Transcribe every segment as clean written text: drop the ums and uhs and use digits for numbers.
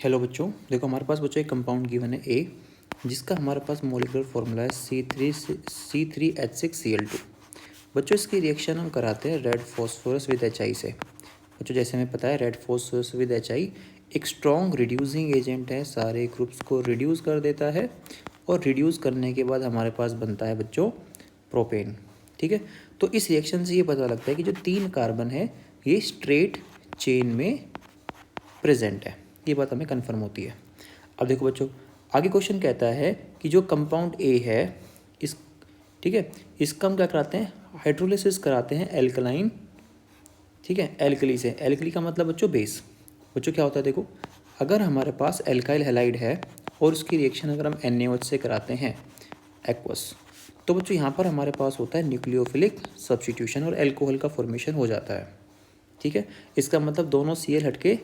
Hello बच्चों, देखो हमारे पास बच्चों एक कंपाउंड गिवन है ए, जिसका हमारे पास मॉलिक्यूलर फॉर्मूला है C3H6Cl2। बच्चों इसकी रिएक्शन हम कराते हैं रेड फॉस्फोरस विद HI से। बच्चों जैसे हमें पता है रेड फॉस्फोरस विद HI एक स्ट्रॉन्ग रिड्यूसिंग एजेंट है, सारे ग्रुप्स को रिड्यूस कर देता है और रिड्यूस करने के बाद हमारे पास बनता है बच्चों प्रोपेन। ठीक है, तो इस रिएक्शन से ये पता लगता है कि जो 3 कार्बन है ये स्ट्रेट चेन में प्रेजेंट है, ये बात हमें कंफर्म होती है। अब देखो बच्चों, आगे क्वेश्चन कहता है कि जो कंपाउंड ए है इस ठीक है, इसका हम क्या कराते हैं, हाइड्रोलिसिस कराते हैं एल्कलाइन, ठीक है, एल्कली से। एल्कली का मतलब बच्चों बेस। बच्चों क्या होता है, देखो अगर हमारे पास एल्काइल हैलाइड है और उसकी रिएक्शन अगर हम NaOH से कराते हैं एक्वस, तो बच्चों यहाँ पर हमारे पास होता है न्यूक्लियोफिलिक सब्स्टिट्यूशन और एल्कोहल का फॉर्मेशन हो जाता है। ठीक है, इसका मतलब दोनों Cl हटके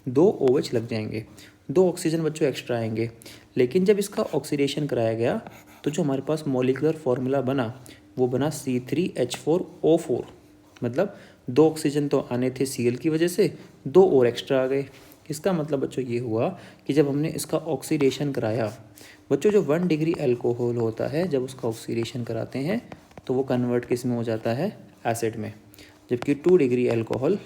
2 OH लग जाएंगे, 2 ऑक्सीजन बच्चों एक्स्ट्रा आएंगे। लेकिन जब इसका ऑक्सीडेशन कराया गया तो जो हमारे पास मॉलिक्यूलर फॉर्मूला बना वो बना C3H4O4, मतलब 2 ऑक्सीजन तो आने थे Cl की वजह से, 2 और एक्स्ट्रा आ गए। इसका मतलब बच्चों ये हुआ कि जब हमने इसका ऑक्सीडेशन कराया, बच्चों जो 1 डिग्री अल्कोहल होता है जब उसका ऑक्सीडेशन कराते हैं तो वो कन्वर्ट किस में हो जाता है, एसिड में, जबकि 2 डिग्री अल्कोहल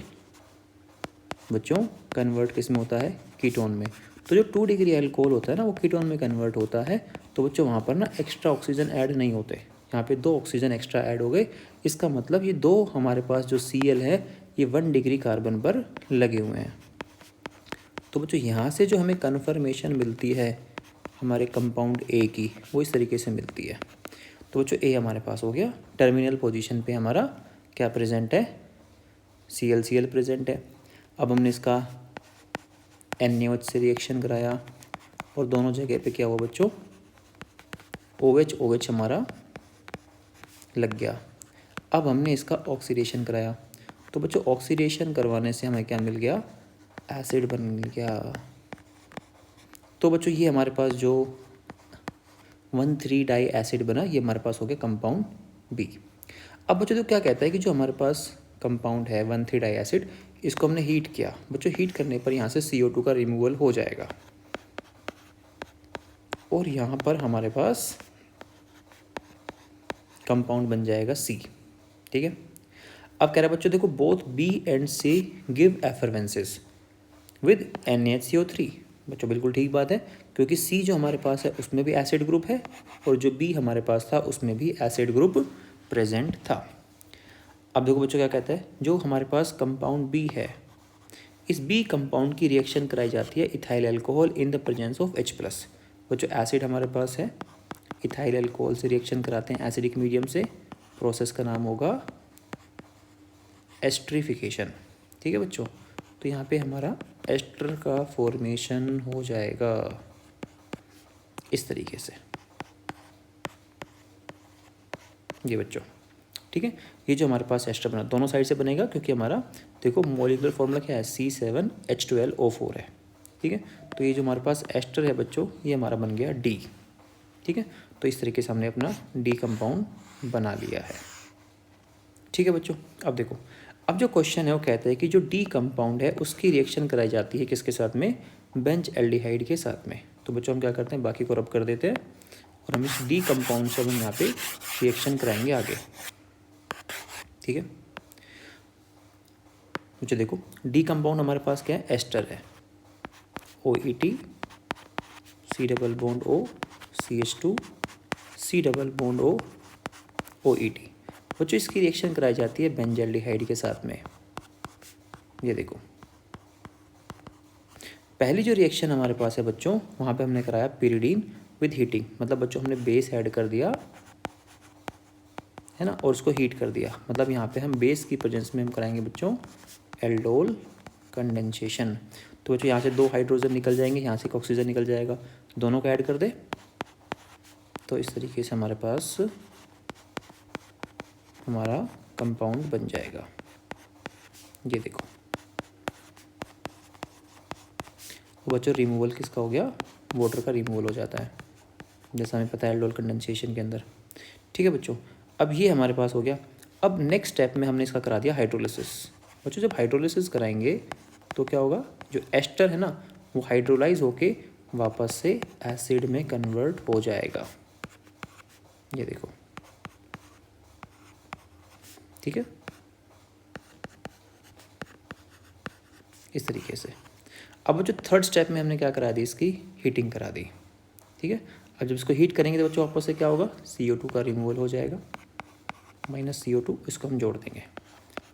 बच्चों कन्वर्ट किस में होता है, कीटोन में। तो जो 2 डिग्री अल्कोहल होता है ना वो कीटोन में कन्वर्ट होता है, तो बच्चों वहाँ पर ना एक्स्ट्रा ऑक्सीजन ऐड नहीं होते, यहाँ पे 2 ऑक्सीजन एक्स्ट्रा ऐड हो गए। इसका मतलब ये 2 हमारे पास जो Cl है ये 1 डिग्री कार्बन पर लगे हुए हैं। तो बच्चों यहाँ से जो हमें कन्फर्मेशन मिलती है हमारे कंपाउंड ए की वो इस तरीके से मिलती है। तो बच्चों ए हमारे पास हो गया, टर्मिनल पोजीशन पे हमारा क्या प्रेजेंट है, Cl प्रेजेंट है। अब हमने इसका NaOH से रिएक्शन कराया और दोनों जगह पे क्या हुआ बच्चों, OH हमारा लग गया। अब हमने इसका ऑक्सीडेशन कराया, तो बच्चों ऑक्सीडेशन करवाने से हमें क्या मिल गया, एसिड बन गया। तो बच्चों ये हमारे पास जो 1,3 डाई एसिड बना ये हमारे पास हो गया कंपाउंड बी। अब बच्चों तो क्या कहता है कि जो हमारे पास कंपाउंड है 1,3 डाई एसिड, इसको हमने हीट किया। बच्चों हीट करने पर यहाँ से CO2 का रिमूवल हो जाएगा और यहाँ पर हमारे पास कंपाउंड बन जाएगा C। ठीक है, अब कह रहा है बच्चों देखो both B and C give effervescence with NaCO3। बच्चों बिल्कुल ठीक बात है, क्योंकि C जो हमारे पास है उसमें भी एसिड ग्रुप है और जो B हमारे पास था उसमें भी एसिड ग्रुप प्रेजेंट था। अब देखो बच्चों क्या कहता है, जो हमारे पास कंपाउंड B है इस B कंपाउंड की रिएक्शन कराई जाती है ethyl alcohol in the presence of H+। बच्चों एसिड हमारे पास है, इथाइल अल्कोहल से रिएक्शन कराते हैं एसिडिक मीडियम से, प्रोसेस का नाम होगा एस्ट्रिफिकेशन। ठीक है बच्चों, तो यहाँ पे हमारा एस्टर का फॉर्मेशन हो जाएगा इस तरीके से, ये बच्चों। ठीक है, ये जो हमारे पास एस्टर बना दोनों साइड से बनेगा, क्योंकि हमारा देखो मॉलिक्यूलर फॉर्मूला क्या है, C7H12O4 है। ठीक है, तो ये जो हमारे पास एस्टर है बच्चों ये हमारा बन गया D। ठीक है, तो इस तरीके से हमने अपना D कंपाउंड बना लिया है। ठीक है बच्चों, अब देखो अब जो क्वेश्चन है वो कहता है कि जो D कंपाउंड है उसकी रिएक्शन कराई जाती है किसके साथ में, बेंज एल्डिहाइड के साथ में। तो बच्चों हम क्या करते हैं, बाकी को रब कर देते हैं और हम इस D कंपाउंड से हम यहाँ पे रिएक्शन कराएंगे आगे। ठीक है, मुझे देखो D कंपाउंड हमारे पास क्या है, एस्टर है, OET C double bond O CH2 C double bond O OET। बच्चों इसकी रिएक्शन कराई जाती है बेंजल्डिहाइड के साथ में। ये देखो पहली जो रिएक्शन हमारे पास है बच्चों वहाँ पे हमने कराया पिरिडीन विद हीटिंग, मतलब बच्चों हमने बेस ऐड कर दिया है ना और उसको हीट कर दिया, मतलब यहाँ पे हम बेस की प्रेजेंस में हम कराएंगे बच्चों एल्डोल कंडेंसेशन। तो बच्चों यहाँ से 2 हाइड्रोजन निकल जाएंगे, यहाँ से एक ऑक्सीजन निकल जाएगा, दोनों को ऐड कर दे तो इस तरीके से हमारे पास हमारा कंपाउंड बन जाएगा। ये देखो तो बच्चों रिमूवल किसका हो गया, वाटर का रिमूवल हो जाता है, जैसा हमें पता है एल्डोल कंडेंसेशन के अंदर। ठीक है बच्चों, अब ये हमारे पास हो गया। अब नेक्स्ट स्टेप में हमने इसका करा दिया हाइड्रोलिसिस। बच्चों जब हाइड्रोलिसिस कराएंगे तो क्या होगा, जो एस्टर है ना वो हाइड्रोलाइज होके वापस से एसिड में कन्वर्ट हो जाएगा। ये देखो, ठीक है, इस तरीके से। अब जो थर्ड स्टेप में हमने क्या करा दी, इसकी हीटिंग करा दी, ठीक है। अब जब इसको हीट करेंगे तो बच्चों वापस से क्या होगा, CO2 का रिमूवल हो जाएगा, -CO2, इसको हम जोड़ देंगे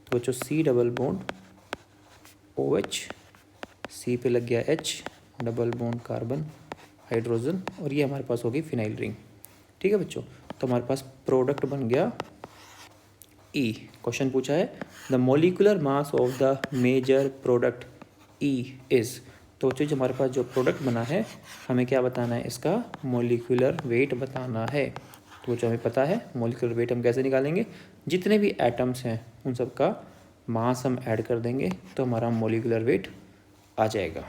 तो बच्चों C double bond OH, C पे लग गया H, double bond carbon hydrogen, और ये हमारे पास होगी फिनाइल रिंग, ठीक है बच्चों। तो हमारे पास प्रोडक्ट बन गया E। क्वेश्चन पूछा है the molecular mass of the major product E is. तो बच्चों जो हमारे पास जो प्रोडक्ट बना है हमें क्या बताना है, इसका मोलिकुलर वेट बताना है। तो बच्चों हमें पता है मोलिकुलर वेट हम कैसे निकालेंगे, जितने भी एटम्स हैं उन सब का मास हम ऐड कर देंगे तो हमारा मोलिकुलर वेट आ जाएगा।